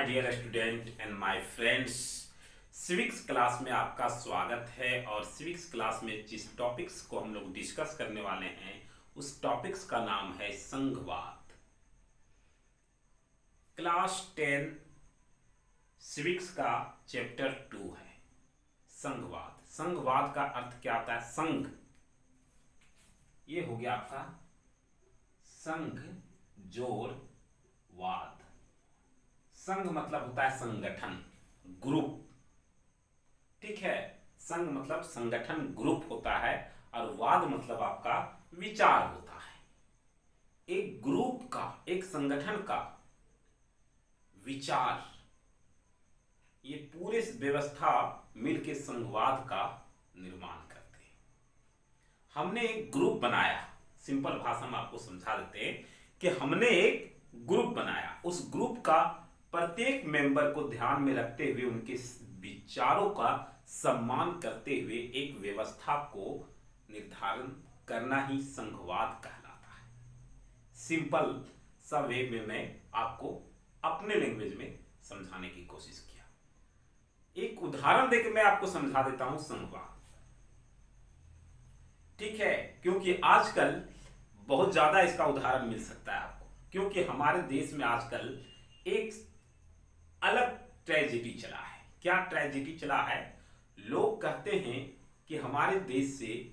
Dear student and my friends, civics class में आपका स्वागत है। और सिविक्स क्लास में जिस टॉपिक्स को हम लोग डिस्कस करने वाले हैं उस टॉपिक्स का नाम है संघवाद। क्लास 10 सिविक्स का चैप्टर 2 है संघवाद। संघवाद का अर्थ क्या होता है? संघ, ये हो गया आपका संघ जोड़ वाद। संघ मतलब होता है संगठन, ग्रुप, ठीक है। संघ मतलब संगठन, ग्रुप होता है। और वाद मतलब आपका विचार होता है। एक ग्रुप का, एक संगठन का विचार, ये पूरे व्यवस्था मिलकर संघवाद का निर्माण करते हैं। हमने एक ग्रुप बनाया, सिंपल भाषा में आपको समझा देते हैं कि हमने एक ग्रुप बनाया। उस ग्रुप का प्रत्येक मेंबर को ध्यान में रखते हुए, उनके विचारों का सम्मान करते हुए एक व्यवस्था को निर्धारण करना ही संघवाद कहलाता है। सिंपल सा वे में मैं आपको अपने लैंग्वेज में समझाने की कोशिश किया। एक उदाहरण देकर मैं आपको समझा देता हूं संघवाद, ठीक है। क्योंकि आजकल बहुत ज्यादा इसका उदाहरण मिल सकता है आपको, क्योंकि हमारे देश में आजकल एक अलग ट्रेजेडी चला है। क्या ट्रेजेडी चला है? लोग कहते हैं कि हमारे देश से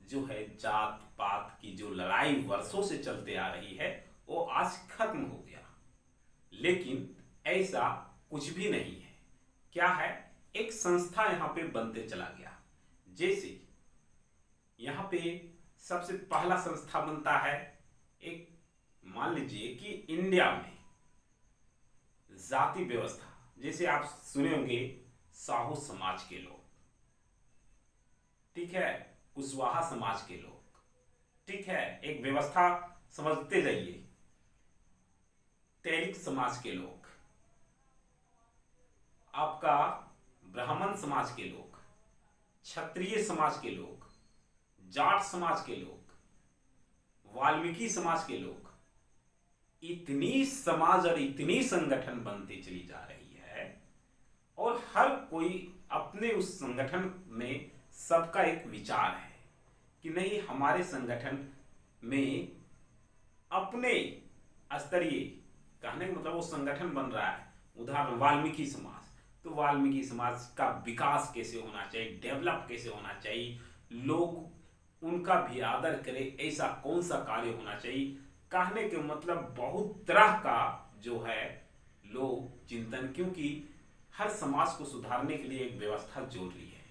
जो है जात पात की जो लड़ाई वर्षों से चलते आ रही है वो आज खत्म हो गया। लेकिन ऐसा कुछ भी नहीं है। क्या है? एक संस्था यहां पे बनते चला गया। जैसे यहां पे सबसे पहला संस्था बनता है, एक मान लीजिए कि इंडिया में जाति व्यवस्था, जैसे आप सुने होंगे साहू समाज के लोग, ठीक है, कुशवाहा समाज के लोग, ठीक है, एक व्यवस्था समझते जाइए। तेलिक समाज के लोग, आपका ब्राह्मण समाज के लोग, क्षत्रिय समाज के लोग, जाट समाज के लोग, वाल्मीकि समाज के लोग, इतनी समाज और इतनी संगठन बनती चली जा रही है। और हर कोई अपने उस संगठन में सबका एक विचार है कि नहीं, हमारे संगठन में अपने स्तरीय, कहने का मतलब वो संगठन बन रहा है। उदाहरण वाल्मीकि समाज, तो वाल्मीकि समाज का विकास कैसे होना चाहिए, डेवलप कैसे होना चाहिए, लोग उनका भी आदर करें, ऐसा कौन सा कार्य होना चाहिए। कहने के मतलब बहुत तरह का जो है लोग चिंतन, क्योंकि हर समाज को सुधारने के लिए एक व्यवस्था जोड़ ली है।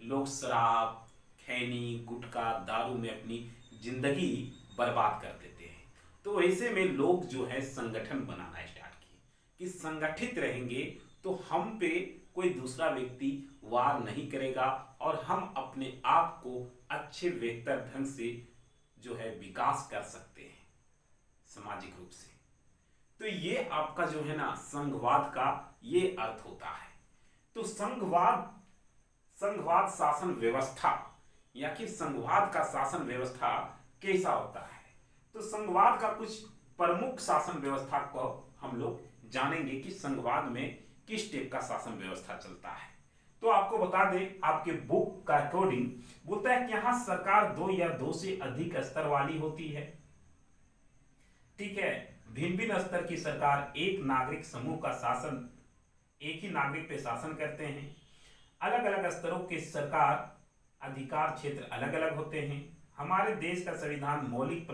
लोग शराब, खैनी, गुटखा, दारू में अपनी जिंदगी बर्बाद कर देते हैं। तो ऐसे में लोग जो है संगठन बनाना स्टार्ट किए कि संगठित रहेंगे तो हम पे कोई दूसरा व्यक्ति वार नहीं करेगा और हम अपने आप को अच्छे बेहतर ढंग से जो है विकास कर सकते हैं सामाजिक रूप से। तो ये आपका जो है ना संघवाद का ये अर्थ होता है। तो संघवाद शासन व्यवस्था या कि संघवाद का शासन व्यवस्था कैसा होता है? तो संघवाद का कुछ प्रमुख शासन व्यवस्था को हम लोग जानेंगे कि संघवाद में किस टाइप का शासन व्यवस्था चलता है। तो आपको बता दें, आपके बुक का अकॉर्डिंग बोलता है कि यहां सरकार 2 या 2 से अधिक स्तर वाली होती है, ठीक है। भिन्न भिन्न स्तर की सरकार एक नागरिक समूह का शासन, एक ही नागरिक पे शासन करते हैं। अलग अलग स्तरों के सरकार अधिकार क्षेत्र अलग अलग होते हैं। हमारे देश का संविधान मौलिक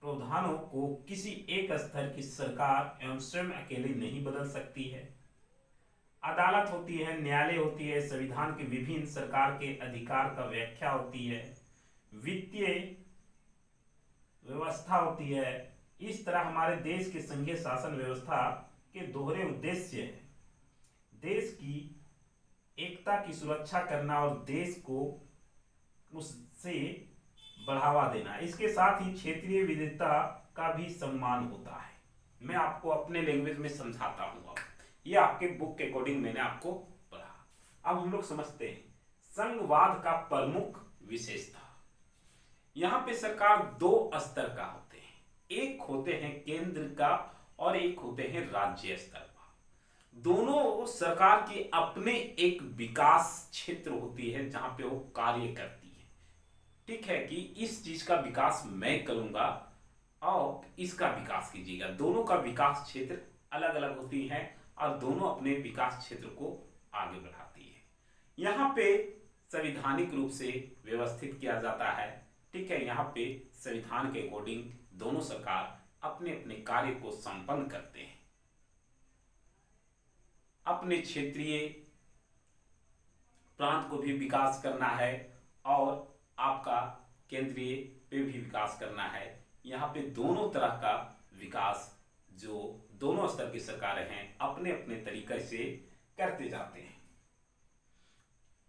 प्रावधानों को किसी एक स्तर की सरकार एवं स्वयं अकेले नहीं बदल सकती है। अदालत होती है, न्यायालय होती है, संविधान के विभिन्न सरकार के अधिकार का व्याख्या होती है, वित्तीय व्यवस्था होती है। इस तरह हमारे देश के संघीय शासन व्यवस्था के दोहरे उद्देश्य है: देश की एकता की सुरक्षा करना और देश को उससे बढ़ावा देना। इसके साथ ही क्षेत्रीय विविधता का भी सम्मान होता है। मैं आपको अपने लैंग्वेज में समझाता हूँ। अब ये आपके बुक के अकॉर्डिंग मैंने आपको पढ़ा। अब हम लोग समझते हैं संघवाद का प्रमुख विशेषता। यहाँ पे सरकार 2 स्तर का होते हैं, एक होते हैं केंद्र का और एक होते हैं राज्य स्तर पर। दोनों सरकार की अपने एक विकास क्षेत्र होती है जहां पे वो कार्य करती है। ठीक है कि इस चीज का विकास मैं करूंगा और इसका विकास कीजिएगा। दोनों का विकास क्षेत्र अलग अलग होती है और दोनों अपने विकास क्षेत्र को आगे बढ़ाती है। यहाँ पे संवैधानिक रूप से व्यवस्थित किया जाता है। ठीक है, यहाँ पे संविधान के अकॉर्डिंग दोनों सरकार अपने अपने कार्य को संपन्न करते हैं। अपने क्षेत्रीय प्रांत को भी विकास करना है और आपका केंद्रीय पे भी विकास करना है। यहाँ पे दोनों तरह का विकास जो दोनों स्तर की सरकारें हैं अपने अपने तरीके से करते जाते हैं।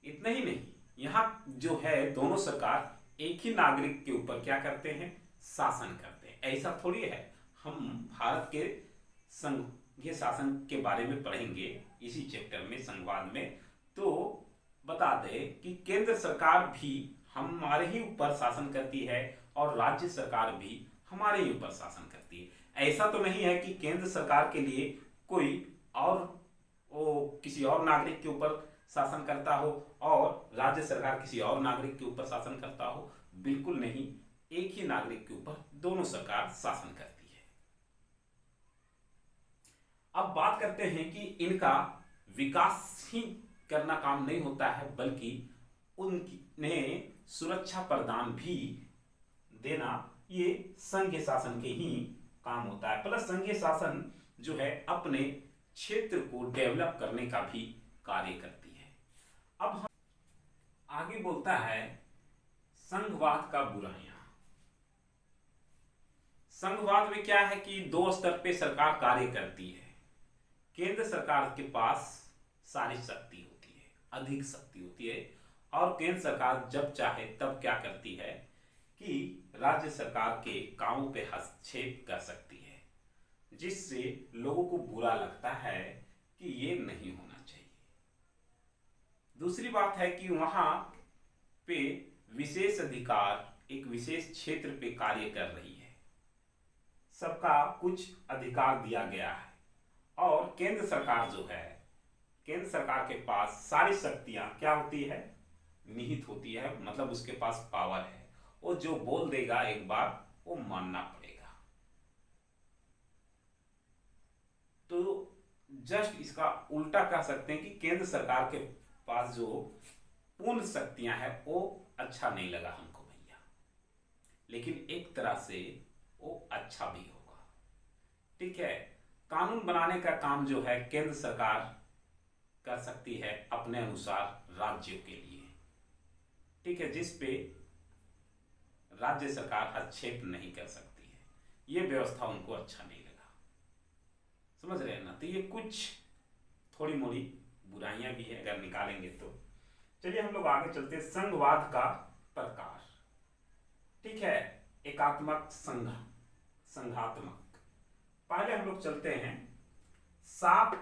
इतना ही नहीं, यहाँ जो है दोनों सरकार एक ही नागरिक के ऊपर क्या करते हैं, शासन करते हैं। ऐसा थोड़ी है। हम भारत के संघीय शासन के बारे में पढ़ेंगे इसी चैप्टर में, संघवाद में। तो बता दें कि केंद्र सरकार भी हमारे ही ऊपर शासन करती है और राज्य सरकार भी हमारे ही ऊपर शासन करती है। ऐसा तो नहीं है कि केंद्र सरकार के लिए कोई और किसी और नागरिक के ऊपर शासन करता हो और राज्य सरकार किसी और नागरिक के ऊपर शासन करता हो। बिल्कुल नहीं, एक ही नागरिक के ऊपर दोनों सरकार शासन करती है। अब बात करते हैं कि इनका विकास ही करना काम नहीं होता है, बल्कि उन्हें सुरक्षा प्रदान भी देना ये संघीय शासन के ही काम होता है। प्लस संघीय शासन जो है अपने क्षेत्र को डेवलप करने का भी कार्य करती है। अब हम आगे बोलता है संघवाद का बुराइयां। संघवाद में क्या है कि दो स्तर पे सरकार कार्य करती है। केंद्र सरकार के पास सारी शक्ति होती है, अधिक शक्ति होती है, और केंद्र सरकार जब चाहे तब क्या करती है कि राज्य सरकार के कामों पे हस्तक्षेप कर सकती है, जिससे लोगों को बुरा लगता है कि ये नहीं होना चाहिए। दूसरी बात है कि वहां पे विशेष अधिकार एक विशेष क्षेत्र पे कार्य कर रही है, सबका कुछ अधिकार दिया गया है, और केंद्र सरकार जो है, केंद्र सरकार के पास सारी शक्तियां क्या होती है, निहित होती है। मतलब उसके पास पावर है, वो जो बोल देगा एक बार वो मानना पड़ेगा। तो जस्ट इसका उल्टा कह सकते हैं कि केंद्र सरकार के पास जो पूर्ण शक्तियां हैं वो अच्छा नहीं लगा हमको भैया, लेकिन एक तरह से वो अच्छा भी होगा। ठीक है, कानून बनाने का काम जो है केंद्र सरकार कर सकती है अपने अनुसार राज्यों के लिए। ठीक है, जिस पे राज्य सरकार हस्तक्षेप नहीं कर सकती है, ये व्यवस्था उनको अच्छा नहीं लगा। समझ रहे हैं ना। तो ये कुछ थोड़ी मोड़ी बुराइयां भी है अगर निकालेंगे तो। चलिए हम लोग आगे चलते हैं। संघवाद का प्रकार। ठीक है, एकात्मक, संघ, संघात्मक। पहले हम लोग चलते हैं साथ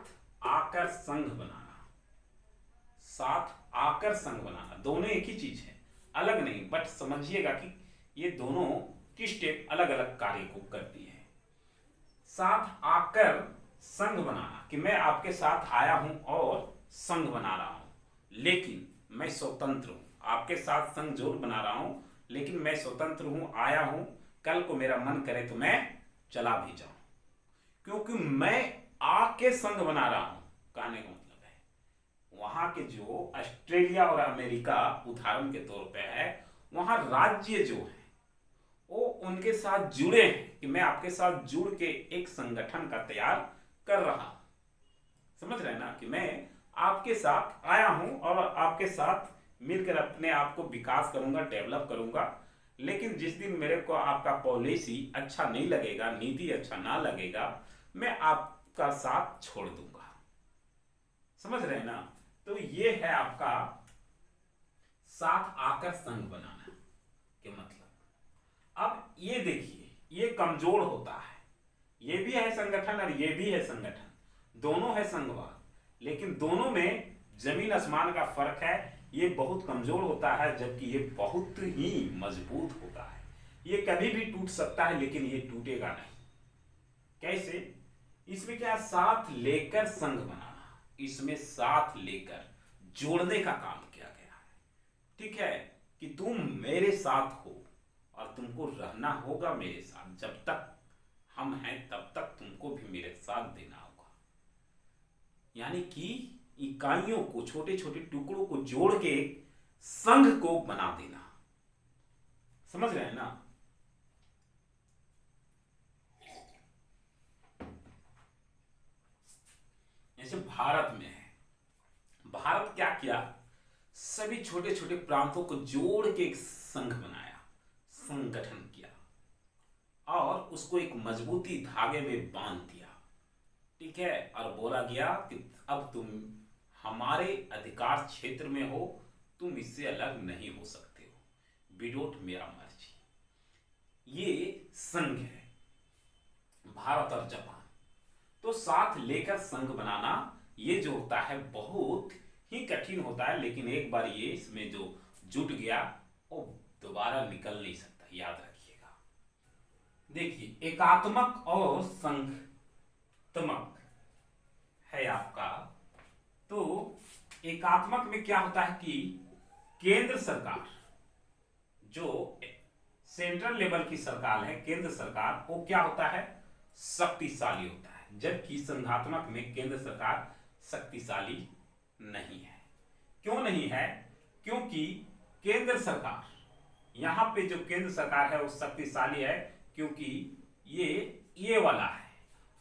आकर संघ बनाना। साथ आकर संघ बनाना, दोनों एक ही चीज है, अलग नहीं, बट समझिएगा कि ये दोनों की स्टेप अलग अलग कार्य को करती है। साथ आकर संघ बनाना कि मैं आपके साथ आया हूं और संघ बना रहा हूं, लेकिन मैं स्वतंत्र हूं। आपके साथ संघ जरूर बना रहा हूं, लेकिन मैं स्वतंत्र हूं, आया हूं, कल को मेरा मन करे तो मैं चला भी जाऊं, क्योंकि मैं आके संघ बना रहा हूं। कहने का मतलब है वहां के जो ऑस्ट्रेलिया और अमेरिका उदाहरण के तौर पे है, वहां राज्य जो है वो उनके साथ जुड़े हैं कि मैं आपके साथ जुड़ के एक संगठन का तैयार कर रहा हूं। समझ रहे हैं ना कि मैं आपके साथ आया हूं और आपके साथ मिलकर अपने आप को विकास करूंगा, डेवलप करूंगा, लेकिन जिस दिन मेरे को आपका पॉलिसी अच्छा नहीं लगेगा, नीति अच्छा ना लगेगा, मैं आपका साथ छोड़ दूंगा। समझ रहे हैं ना। तो ये है आपका साथ आकर संघ बनाना के मतलब। अब ये देखिए, ये कमजोर होता है, ये भी है संगठन और ये भी है संगठन, दोनों है संघवाद, लेकिन दोनों में जमीन आसमान का फर्क है। ये बहुत कमजोर होता है जबकि ये बहुत ही मजबूत होता है। ये कभी भी टूट सकता है लेकिन ये टूटेगा नहीं। कैसे इसमें क्या है, साथ लेकर संघ बनाना, इसमें साथ लेकर जोड़ने का काम किया गया है। ठीक है, कि तुम मेरे साथ हो और तुमको रहना होगा मेरे साथ, जब तक हम हैं तब तक तुमको भी मेरे साथ देना होगा। यानी कि इकाइयों को, छोटे छोटे टुकड़ों को जोड़ के संघ को बना देना। समझ रहे हैं ना? जैसे भारत में है, भारत क्या किया, सभी छोटे छोटे प्रांतों को जोड़ के एक संघ बनाया, संगठन किया और उसको एक मजबूती धागे में बांध दिया। ठीक है, और बोला गया कि अब तुम हमारे अधिकार क्षेत्र में हो, तुम इससे अलग नहीं हो सकते हो, विडोट मेरा मर्जी। ये संघ है भारत और जापान। तो साथ लेकर संघ बनाना ये जो होता है बहुत ही कठिन होता है, लेकिन एक बार ये इसमें जो जुट गया वो दोबारा निकल नहीं सकता, याद रखिएगा। देखिए, एकात्मक और संघात्मक है आपका। तो एकात्मक में क्या होता है कि केंद्र सरकार, जो सेंट्रल लेवल की सरकार है, केंद्र सरकार, वो क्या होता है, शक्तिशाली होता है, जबकि संघात्मक में केंद्र सरकार शक्तिशाली नहीं है। क्यों नहीं है? क्योंकि केंद्र सरकार, यहां पे जो केंद्र सरकार है वो शक्तिशाली है क्योंकि ये वाला है,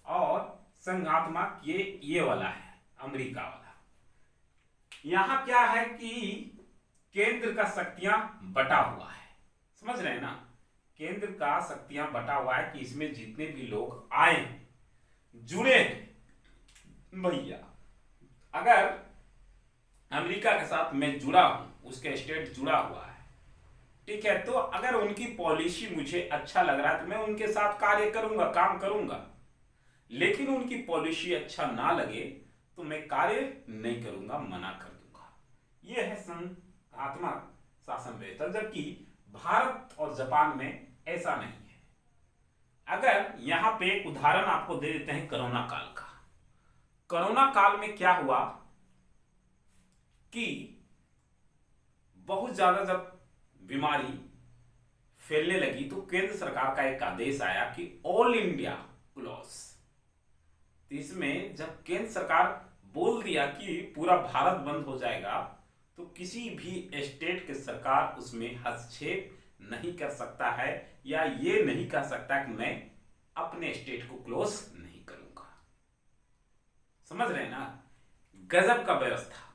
और संघात्मक ये वाला है, अमेरिका वाला। यहां क्या है कि केंद्र का शक्तियां बटा हुआ है। समझ रहे हैं ना? केंद्र का शक्तियां बटा हुआ है कि इसमें जितने भी लोग आए जुड़े हैं भैया, अगर अमेरिका के साथ मैं जुड़ा हूं, उसके स्टेट जुड़ा हुआ है, ठीक है, तो अगर उनकी पॉलिसी मुझे अच्छा लग रहा है तो मैं उनके साथ कार्य करूंगा, काम करूंगा। लेकिन उनकी पॉलिसी अच्छा ना लगे तो मैं कार्य नहीं करूंगा, मना कर दूंगा। यह है संघात्मक शासन व्यवस्था, जबकि भारत और जापान में ऐसा नहीं है। अगर यहां पे एक उदाहरण आपको दे देते हैं कोरोना काल का। कोरोना काल में क्या हुआ कि बहुत ज्यादा जब बीमारी फैलने लगी तो केंद्र सरकार का एक आदेश आया कि ऑल इंडिया क्लोज। तो इसमें जब केंद्र सरकार बोल दिया कि पूरा भारत बंद हो जाएगा, तो किसी भी स्टेट के सरकार उसमें हस्तक्षेप नहीं कर सकता है, या ये नहीं कह सकता कि मैं अपने स्टेट को क्लोज नहीं करूंगा। समझ रहे हैं ना? गजब का व्यवस्था।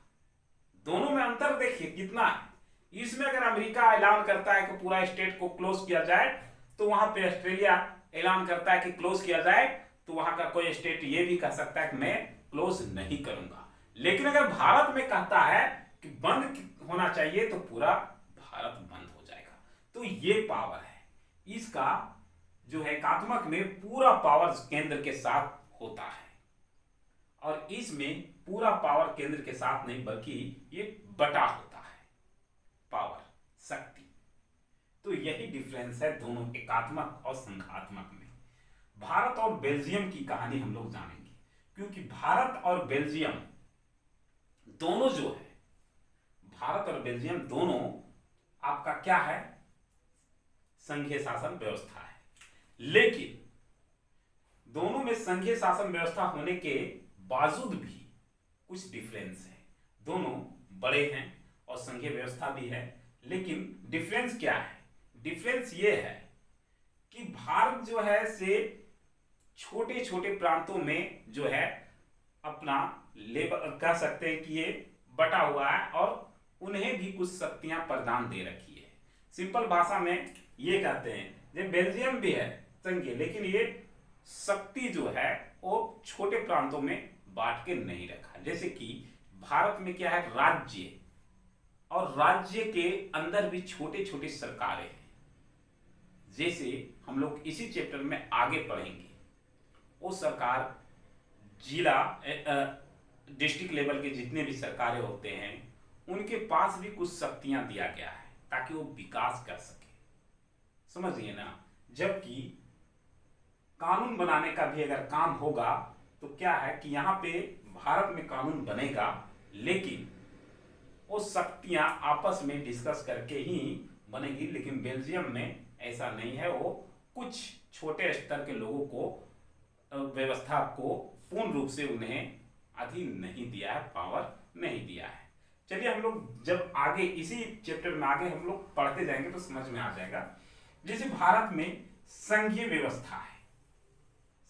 दोनों में अंतर देखिए कितना है। इसमें अगर अमेरिका ऐलान करता है कि पूरा स्टेट को क्लोज किया जाए, तो वहां पे ऑस्ट्रेलिया ऐलान करता है कि क्लोज किया जाए, तो वहां का कोई स्टेट ये भी कह सकता है कि मैं क्लोज नहीं करूंगा। लेकिन अगर भारत में कहता है कि बंद होना चाहिए, तो पूरा भारत बंद हो जाएगा। तो ये पावर है इसका, जो है एकात्मक में पूरा पावर केंद्र के साथ होता है, और इसमें पूरा पावर केंद्र के साथ नहीं बल्कि ये बटा होता है, पावर, शक्ति। तो यही डिफरेंस है दोनों एकात्मक और संघात्मक में। भारत और बेल्जियम की कहानी हम लोग जानेंगे, क्योंकि भारत और बेल्जियम दोनों जो है, भारत और बेल्जियम दोनों आपका क्या है, संघीय शासन व्यवस्था है। लेकिन दोनों में संघीय शासन व्यवस्था होने के बावजूद भी कुछ डिफरेंस है। दोनों बड़े हैं और संघीय व्यवस्था भी है, लेकिन डिफरेंस क्या है? डिफरेंस ये है कि भारत जो है से छोटे छोटे प्रांतों में जो है अपना लेबर कह सकते हैं कि ये बटा हुआ है, और उन्हें भी कुछ शक्तियां प्रदान दे रखी है। सिंपल भाषा में ये कहते हैं, जब बेल्जियम भी है संघीय, लेकिन ये शक्ति जो है वो छोटे प्रांतों में बांट के नहीं रखा। जैसे कि भारत में क्या है, राज्य, और राज्य के अंदर भी छोटे छोटे सरकारें हैं। जैसे हम लोग इसी चैप्टर में आगे पढ़ेंगे, वो सरकार जिला डिस्ट्रिक्ट लेवल के जितने भी सरकारें होते हैं, उनके पास भी कुछ शक्तियां दिया गया है ताकि वो विकास कर सके। समझिए ना? जबकि कानून बनाने का भी अगर काम होगा तो क्या है कि यहाँ पे भारत में कानून बनेगा, लेकिन वो शक्तियां आपस में डिस्कस करके ही बनेगी। लेकिन बेल्जियम में ऐसा नहीं है, वो कुछ छोटे स्तर के लोगों को व्यवस्था को पूर्ण रूप से उन्हें अधीन नहीं दिया है, पावर नहीं दिया है। चलिए हम लोग जब आगे इसी चैप्टर में आगे हम लोग पढ़ते जाएंगे तो समझ में आ जाएगा। जैसे भारत में संघीय व्यवस्था है,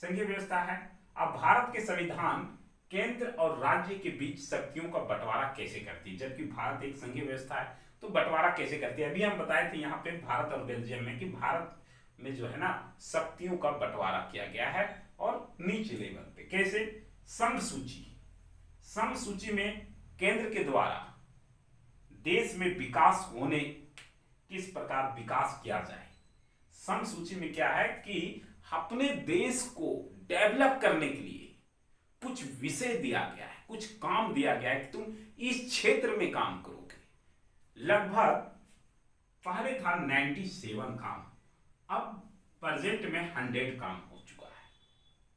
संघीय व्यवस्था है। अब भारत के संविधान केंद्र और राज्य के बीच शक्तियों का बंटवारा कैसे करती है, जबकि भारत एक संघीय व्यवस्था है तो बंटवारा कैसे करती है। अभी हम बताए थे यहाँ पे भारत और बेल्जियम में कि भारत में जो है ना शक्तियों का बंटवारा किया गया है, और नीचे लेवल पे कैसे, संघ सूची, संघ सूची में केंद्र के द्वारा देश में विकास होने किस प्रकार विकास किया जाए। संघ सूची में क्या है कि अपने देश को डेवलप करने के लिए कुछ विषय दिया गया है, कुछ काम दिया गया है कि तुम इस क्षेत्र में काम करोगे। लगभग पहले था 97 काम, अब प्रेजेंट में 100 काम हो चुका है।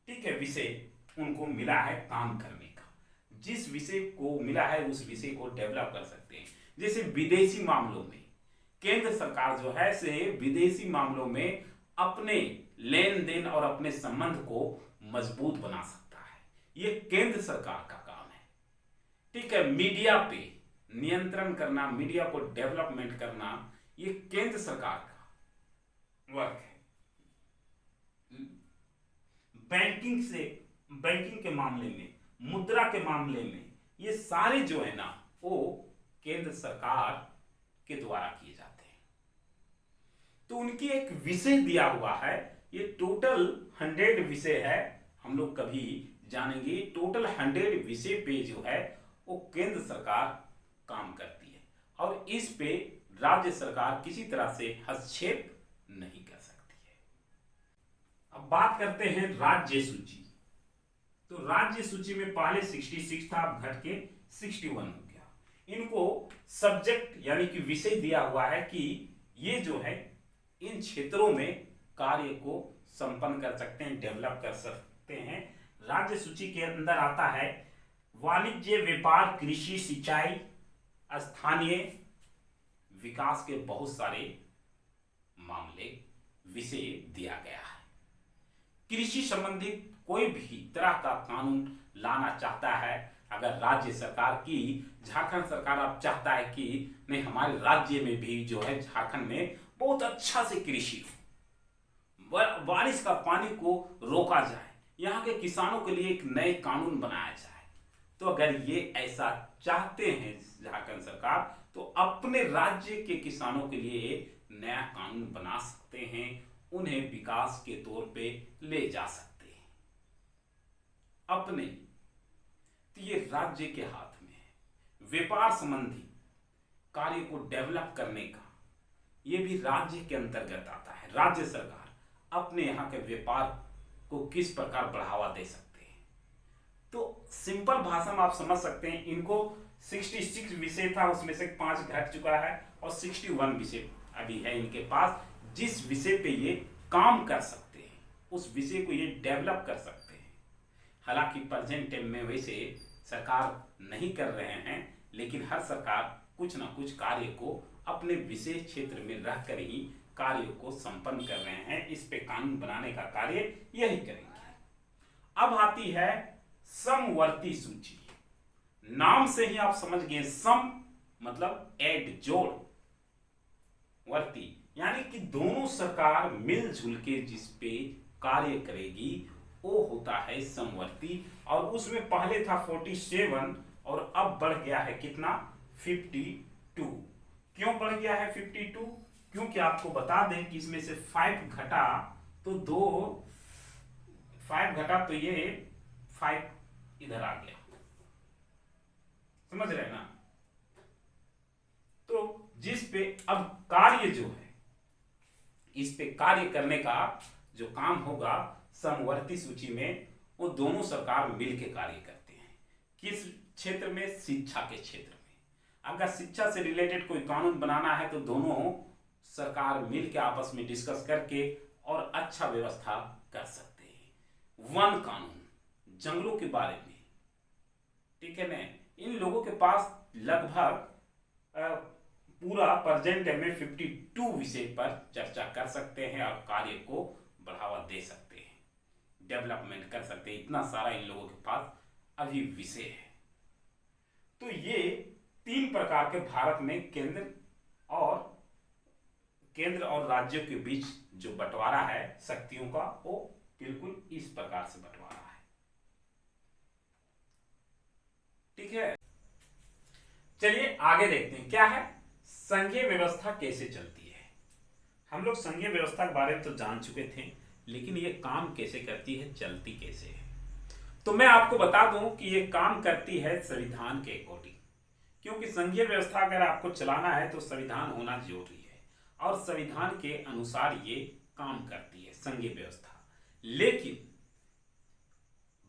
ठीक है, विषय उनको मिला है काम करने का, जिस विषय को मिला है उस विषय को डेवलप कर सकते हैं। जैसे विदेशी मामलों में केंद्र सरकार जो है से विदेशी मामलों में अपने लेन देन और अपने संबंध को मजबूत बना सकता है, ये केंद्र सरकार का काम है। ठीक है, मीडिया पे नियंत्रण करना, मीडिया को डेवलपमेंट करना, ये केंद्र सरकार का वर्क है। बैंकिंग के मामले में, मुद्रा के मामले में, ये सारे जो है ना वो केंद्र सरकार के द्वारा किए जाते हैं। तो उनकी एक विषय दिया हुआ है, ये टोटल 100 विषय है, हम लोग कभी जानेंगे। टोटल 100 विषय पे जो है वो केंद्र सरकार काम करती है, और इस पे राज्य सरकार किसी तरह से हस्तक्षेप नहीं कर सकती है। अब बात करते हैं राज्य सूची। तो राज्य सूची में पहले 66 था, अब घट के 61 हो गया। इनको सब्जेक्ट यानी कि विषय दिया हुआ है कि ये जो है इन क्षेत्रों में कार्य को संपन्न कर सकते हैं, डेवलप कर सकते हैं। राज्य सूची के अंदर आता है वाणिज्य, व्यापार, कृषि, सिंचाई, स्थानीय विकास के बहुत सारे मामले, विषय दिया गया है। कृषि संबंधित कोई भी तरह का कानून लाना चाहता है, अगर राज्य सरकार की, झारखंड सरकार अब चाहता है कि नहीं हमारे राज्य में भी जो है झारखंड में बहुत अच्छा से कृषि हो, बारिश का पानी को रोका जाए, यहाँ के किसानों के लिए एक नए कानून बनाया जाए। तो अगर ये ऐसा चाहते हैं झारखंड सरकार, तो अपने राज्य के किसानों के लिए नया कानून बना सकते हैं, उन्हें विकास के तौर पे ले जा सकते हैं अपने। तो ये राज्य के हाथ में है। व्यापार संबंधी कार्य को डेवलप करने का ये भी राज्य के अंतर्गत आता है। राज्य सरकार अपने यहाँ के व्यापार को किस प्रकार बढ़ावा दे सकते हैं। तो सिंपल भाषा में आप समझ सकते हैं, इनको 66 विषय था, उसमें से 5 घट चुका है और 61 विषय अभी है इनके पास, जिस विषय पे ये काम कर सकते हैं, उस विषय को ये डेवलप कर सकते हैं। हालांकि प्रेजेंट टाइम में वैसे सरकार नहीं कर रहे हैं, लेकिन हर सरकार कुछ ना कुछ कार्य को अपने विशेष क्षेत्र में रहकर ही कार्य को संपन्न कर रहे हैं। इस पे कानून बनाने का कार्य यही करेंगे। अब आती है समवर्ती सूची। नाम से ही आप समझ गए, सम मतलब ऐड, जोड़, वर्ती यानी कि दोनों सरकार मिलजुल के जिस पे कार्य करेगी वो होता है समवर्ती। और उसमें पहले था 47 और अब बढ़ गया है कितना, 52। क्यों बढ़ गया है 52? क्योंकि आपको बता दें कि इसमें से 5 घटा तो 5 घटा तो ये 5 इधर आ गया, समझ रहे ना। तो जिस पे अब कार्य जो है, इस पे कार्य करने का जो काम होगा समवर्ती सूची में, वो दोनों सरकार मिलकर कार्य करते हैं। किस क्षेत्र में? शिक्षा के क्षेत्र में। अगर शिक्षा से रिलेटेड कोई कानून बनाना है तो दोनों सरकार मिलकर आपस में डिस्कस करके और अच्छा व्यवस्था कर सकते हैं। वन कानून, जंगलों के बारे में, ठीक है ना। इन लोगों के पास लगभग पूरा प्रेजेंट में 52 विषय पर चर्चा कर सकते हैं और कार्य को बढ़ावा दे सकते हैं, डेवलपमेंट कर सकते हैं। इतना सारा इन लोगों के पास अभी विषय है। तो ये 3 प्रकार के भारत में केंद्र और राज्यों के बीच जो बंटवारा है शक्तियों का, वो बिल्कुल इस प्रकार से बंटवारा है, ठीक है। चलिए आगे देखते हैं क्या है संघीय व्यवस्था कैसे चलती है। हम लोग संघीय व्यवस्था के बारे में तो जान चुके थे, लेकिन ये काम कैसे करती है, चलती कैसे है। तो मैं आपको बता दूं कि ये काम करती है संविधान के अकॉर्डिंग, क्योंकि संघीय व्यवस्था अगर आपको चलाना है तो संविधान होना जरूरी है और संविधान के अनुसार ये काम करती है संघीय व्यवस्था। लेकिन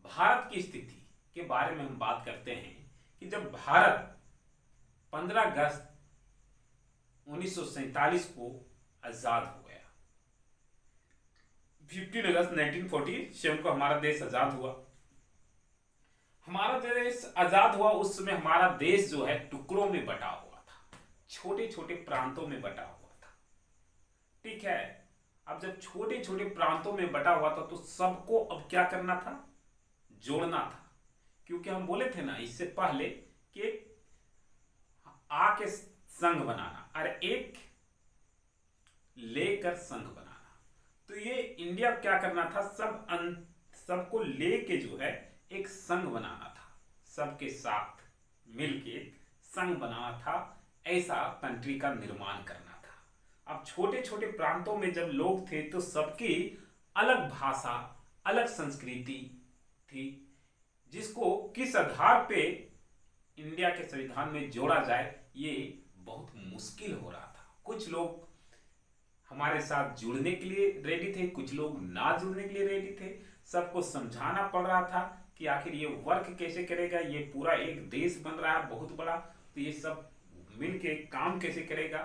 भारत की स्थिति के बारे में हम बात करते हैं कि जब भारत 15 अगस्त 1947 को आजाद हो गया, 15 अगस्त 1947 को हमारा देश आजाद हुआ। हमारा देश आजाद हुआ उस समय हमारा देश जो है टुकड़ों में बटा हुआ था, छोटे छोटे प्रांतों में बटा हुआ था, ठीक है। अब जब छोटे छोटे प्रांतों में बटा हुआ था तो सबको अब क्या करना था, जोड़ना था। क्योंकि हम बोले थे ना इससे पहले कि आके संघ बनाना और एक लेकर संघ बनाना। तो ये इंडिया क्या करना था, सबको लेके जो है एक संघ बनाना था, सबके साथ मिलके एक संघ बनाना था, ऐसा कंट्री का निर्माण करना था। अब छोटे छोटे प्रांतों में जब लोग थे तो सबकी अलग भाषा, अलग संस्कृति थी, जिसको किस आधार पे इंडिया के संविधान में जोड़ा जाए ये बहुत मुश्किल हो रहा था। कुछ लोग हमारे साथ जुड़ने के लिए रेडी थे, कुछ लोग ना जुड़ने के लिए रेडी थे। सबको समझाना पड़ रहा था कि आखिर ये वर्क कैसे करेगा, ये पूरा एक देश बन रहा है बहुत बड़ा, तो ये सब मिलके काम कैसे करेगा।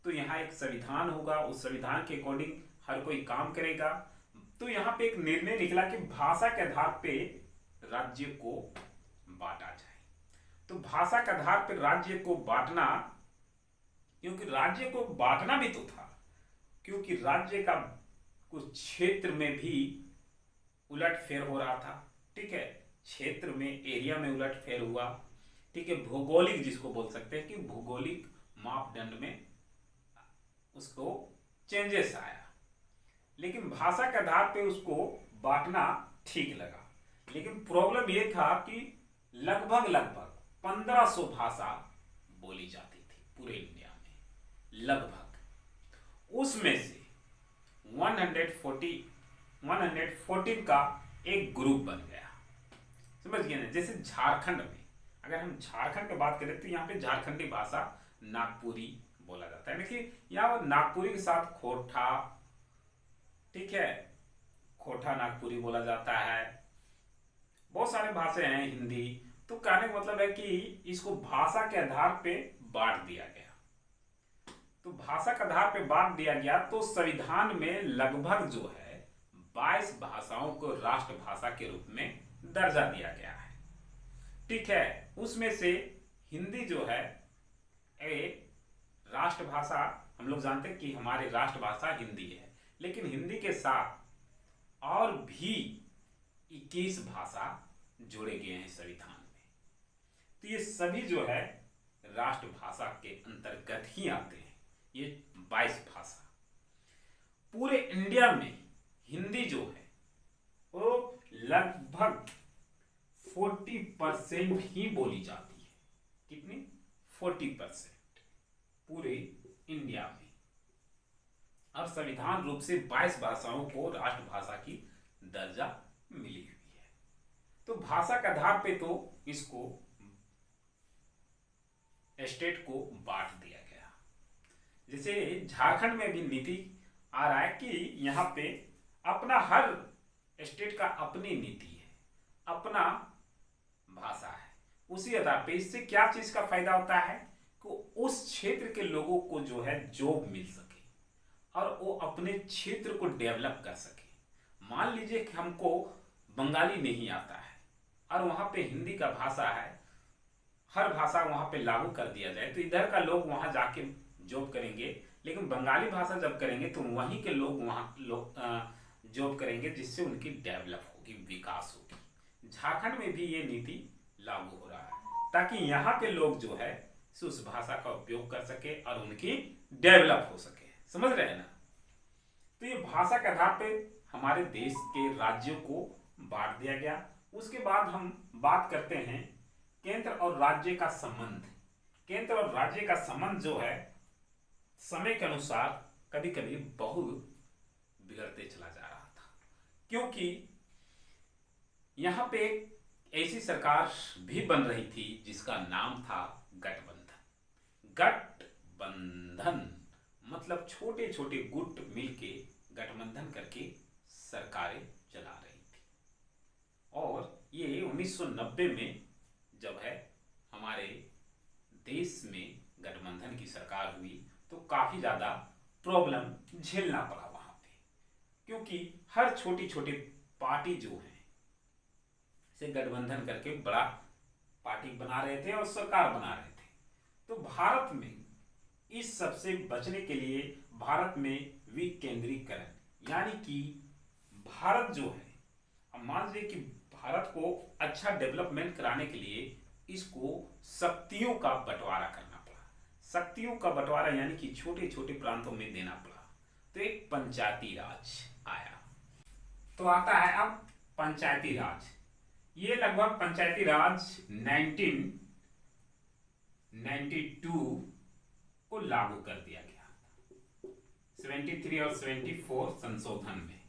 तो यहाँ एक संविधान होगा, उस संविधान के अकॉर्डिंग हर कोई काम करेगा। तो यहाँ पे एक निर्णय निकला कि भाषा के आधार पे राज्य को बांटा जाए। तो भाषा के आधार पर राज्य को बांटना, क्योंकि राज्य को बांटना भी तो था, क्योंकि राज्य का कुछ क्षेत्र में भी उलटफेर हो रहा था, ठीक है। क्षेत्र में, एरिया में उलटफेर हुआ, ठीक है। भौगोलिक जिसको बोल सकते हैं कि भौगोलिक मापदंड में उसको चेंजेस आया, लेकिन भाषा के आधार पे उसको बांटना ठीक लगा। लेकिन प्रॉब्लम ये था कि लगभग 1500 भाषा बोली जाती थी पूरे इंडिया में, लगभग। उसमें से 114 का एक ग्रुप बन गया, समझ गए ना। जैसे झारखंड में, अगर हम झारखंड की बात करें तो यहाँ पे झारखंडी भाषा नागपुरी बोला जाता है। देखिए यहाँ नागपुरी के साथ खोटा, ठीक है, खोटा नागपुरी बोला जाता है। बहुत सारे भाषाएं हैं, हिंदी। तो कहने का मतलब है कि इसको भाषा के आधार पे बांट दिया गया। तो भाषा के आधार पे बांट दिया गया तो संविधान में लगभग जो है 22 भाषाओं को राष्ट्रभाषा के रूप में दर्जा दिया गया है, ठीक है। उसमें से हिंदी जो है एक राष्ट्रभाषा, हम लोग जानते हैं कि हमारी राष्ट्रभाषा हिंदी है, लेकिन हिंदी के साथ और भी 21 भाषा जोड़े गए हैं संविधान में। तो ये सभी जो है राष्ट्रभाषा के अंतर्गत ही आते हैं, ये 22 भाषा। पूरे इंडिया में हिंदी जो है वो लगभग 40% ही बोली जाती है। कितनी? 40% पूरे इंडिया में। अब संविधान रूप से 22 भाषाओं को राष्ट्रभाषा की दर्जा मिली हुई है। तो भाषा के आधार पे तो इसको स्टेट को बांट दिया गया। जैसे झारखंड में भी नीति आ रहा है कि यहाँ पे अपना, हर स्टेट का अपनी नीति है, अपना भाषा है, उसी आधार पे। इससे क्या चीज का फायदा होता है कि उस क्षेत्र के लोगों को जो है जॉब मिल सके और वो अपने क्षेत्र को डेवलप कर सके। मान लीजिए कि हमको बंगाली नहीं आता है, और वहाँ पे हिंदी का भाषा है, हर भाषा वहाँ पे लागू कर दिया जाए तो इधर का लोग वहाँ जाके जॉब करेंगे, लेकिन बंगाली भाषा जब करेंगे तो वहीं के लोग वहाँ जॉब करेंगे, जिससे उनकी डेवलप होगी, विकास होगी। झारखंड में भी ये नीति लागू हो रहा है ताकि यहाँ के लोग जो है उस भाषा का उपयोग कर सके और उनकी डेवलप हो सके। समझ रहे हैं ना? तो ये भाषा के आधार पे हमारे देश के राज्यों को बांट दिया गया। उसके बाद हम बात करते हैं केंद्र और राज्य का संबंध। केंद्र और राज्य का संबंध जो है समय के अनुसार कभी कभी बहुत बिगड़ते चला जा रहा था, क्योंकि यहाँ पे एक ऐसी सरकार भी बन रही थी जिसका नाम था गठबंधन। गठबंधन मतलब छोटे छोटे गुट मिलके गठबंधन करके सरकारें चला रही थी। और ये 1990 में जब है हमारे देश में गठबंधन की सरकार हुई तो काफ़ी ज़्यादा प्रॉब्लम झेलना पड़ा वहाँ पे, क्योंकि हर छोटी छोटी पार्टी जो है से गठबंधन करके बड़ा पार्टी बना रहे थे और सरकार बना रहे थे। तो भारत में इस सब से बचने के लिए भारत में विकेंद्रीकरण, यानी कि भारत जो है, अब मान लीजिए कि भारत को अच्छा डेवलपमेंट कराने के लिए इसको शक्तियों का बंटवारा करना पड़ा। शक्तियों का बंटवारा यानी कि छोटे छोटे प्रांतों में देना पड़ा। तो एक पंचायती राज आया। तो आता है अब पंचायती राज। ये लगभग पंचायती राज 1992 को लागू कर दिया गया, 73 और 74 संशोधन में।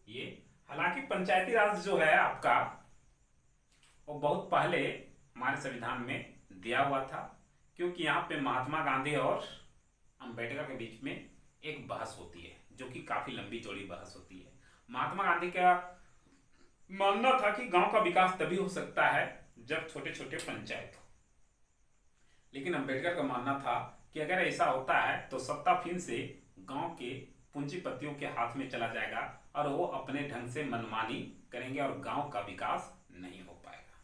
ये हालांकि पंचायती राज जो है आपका वो बहुत पहले हमारे संविधान में दिया हुआ था, क्योंकि यहाँ पे महात्मा गांधी और अंबेडकर के बीच में एक बहस होती है जो कि काफी लंबी चौड़ी बहस होती है। महात्मा गांधी का मानना था कि गांव का विकास तभी हो सकता है जब छोटे छोटे पंचायत हो, लेकिन अंबेडकर का मानना था कि अगर ऐसा होता है तो सत्ता फिर से गांव के पूंजीपतियों के हाथ में चला जाएगा और वो अपने ढंग से मनमानी करेंगे और गांव का विकास नहीं हो पाएगा।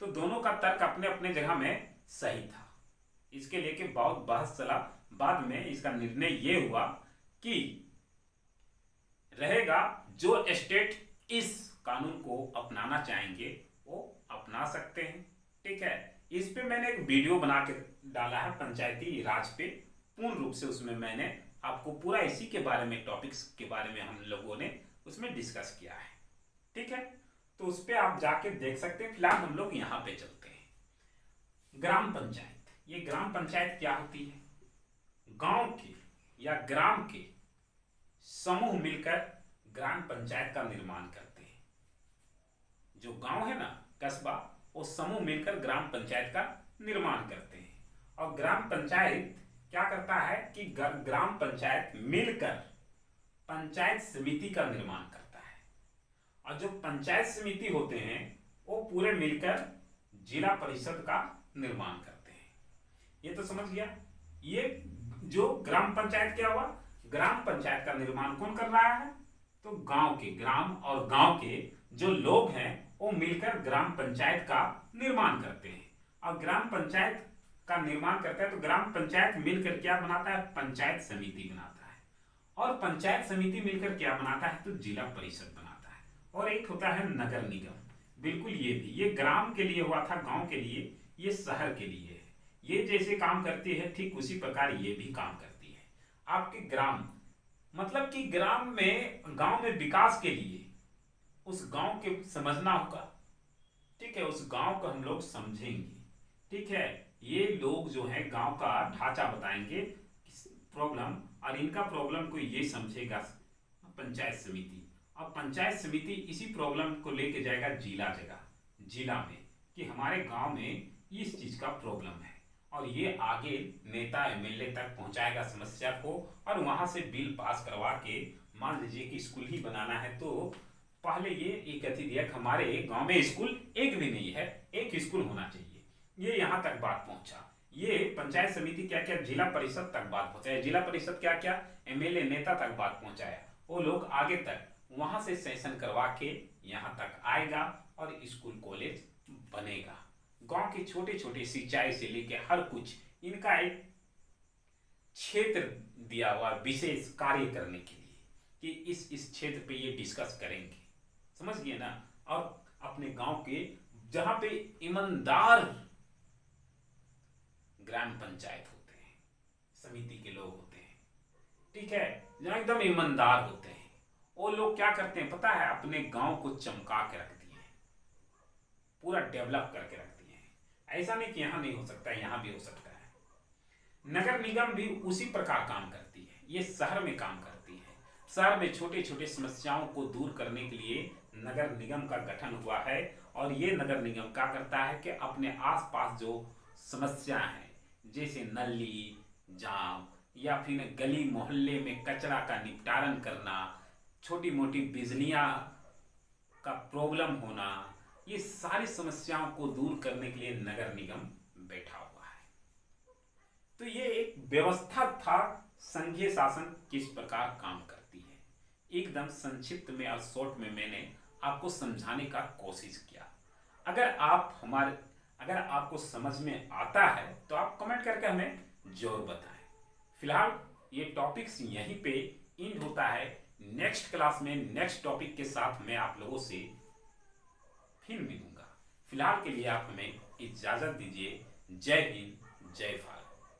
तो दोनों का तर्क अपने अपने जगह में सही था। इसके लेके बहुत बहस चला। बाद में इसका निर्णय ये हुआ कि रहेगा जो स्टेट इस कानून को अपनाना चाहेंगे वो अपना सकते हैं। ठीक है, इस पे मैंने एक वीडियो बना के डाला है पंचायती राज पे, पूर्ण रूप से उसमें मैंने आपको पूरा इसी के बारे में, टॉपिक्स के बारे में हम लोगों ने उसमें डिस्कस किया है। ठीक है, तो उस पे आप जाके देख सकते हैं। फिलहाल हम लोग यहाँ पे चलते हैं। ग्राम पंचायत। ये ग्राम पंचायत क्या होती है? गांव के या ग्राम के समूह मिलकर ग्राम पंचायत का निर्माण करते हैं। जो गांव है ना, कस्बा, वो समूह मिलकर ग्राम पंचायत का निर्माण करते हैं। और ग्राम पंचायत क्या करता है कि ग्राम पंचायत मिलकर पंचायत समिति का निर्माण करता है। और जो पंचायत समिति होते हैं वो पूरे मिलकर जिला परिषद का निर्माण करते हैं। ये तो समझ गया। ये जो ग्राम पंचायत क्या हुआ? ग्राम पंचायत का निर्माण कौन कर रहा है? तो गांव के, ग्राम और गांव के जो लोग हैं वो मिलकर ग्राम पंचायत का निर्माण करते हैं। और ग्राम पंचायत का निर्माण करता है तो ग्राम पंचायत मिलकर क्या बनाता है? पंचायत समिति बनाता है। और पंचायत समिति मिलकर क्या बनाता है? तो जिला परिषद बनाता है। और एक होता है नगर निगम। बिल्कुल, ये भी, ये ग्राम के लिए हुआ था, गांव के लिए, ये शहर के लिए है। ये जैसे काम करती है ठीक उसी प्रकार ये भी काम करती है। आपके ग्राम मतलब कि ग्राम में, गांव में विकास के लिए उस गांव के समझना होगा। ठीक है, उस गांव को हम लोग समझेंगे। ठीक है, ये लोग जो है गांव का ढांचा बताएंगे प्रॉब्लम, और इनका प्रॉब्लम को ये समझेगा पंचायत समिति। और पंचायत समिति इसी प्रॉब्लम को लेके जाएगा जिला में कि हमारे गांव में इस चीज का प्रॉब्लम है, और ये आगे नेता एमएलए तक पहुंचाएगा समस्या को। और वहां से बिल पास करवा के, मान लीजिए कि स्कूल ही बनाना है तो पहले ये एक अति दिया, हमारे गांव में स्कूल एक भी नहीं है, एक स्कूल होना चाहिए। ये यहाँ तक बात पहुंचा। ये पंचायत समिति क्या क्या जिला परिषद तक बात पहुंचाया, जिला परिषद क्या क्या एमएलए नेता तक बात पहुंचाया। वो लोग आगे तक वहां से सेशन करवा के यहाँ तक आएगा और स्कूल कॉलेज गांव के छोटे छोटे सिंचाई से लेके हर कुछ इनका एक क्षेत्र दिया हुआ विशेष कार्य करने के लिए कि इस क्षेत्र पे ये डिस्कस करेंगे, समझ गए ना। और अपने गांव के जहां पे ईमानदार ग्राम पंचायत होते हैं, समिति के लोग होते हैं, ठीक है, जहां एकदम ईमानदार होते हैं, वो लोग क्या करते हैं पता है, अपने गांव को चमका के रख दिए, पूरा डेवलप करके रख दिए हैं। ऐसा नहीं कि यहां नहीं हो सकता, यहां भी हो सकता है। नगर निगम भी उसी प्रकार काम करती है, ये शहर में काम करती है। शहर में छोटे छोटे समस्याओं को दूर करने के लिए नगर निगम का गठन हुआ है। और ये नगर निगम क्या करता है कि अपने आसपास जो समस्या है, जैसे नली जाम या फिर गली मोहल्ले में कचरा का निपटारण करना, छोटी मोटी बिजलियां का प्रॉब्लम होना, ये सारी समस्याओं को दूर करने के लिए नगर निगम बैठा हुआ है। तो ये एक व्यवस्था था, संघीय शासन किस प्रकार काम करती है, एकदम संक्षिप्त में और शॉर्ट में मैंने आपको समझाने का कोशिश किया। अगर आपको समझ में आता है तो आप कमेंट करके हमें जरूर बताएं। फिलहाल ये टॉपिक्स यहीं पे एंड होता है। नेक्स्ट क्लास में नेक्स्ट टॉपिक के साथ मैं आप लोगों से फिर मिलूंगा। फिलहाल के लिए आप हमें इजाजत दीजिए। जय हिंद, जय भारत।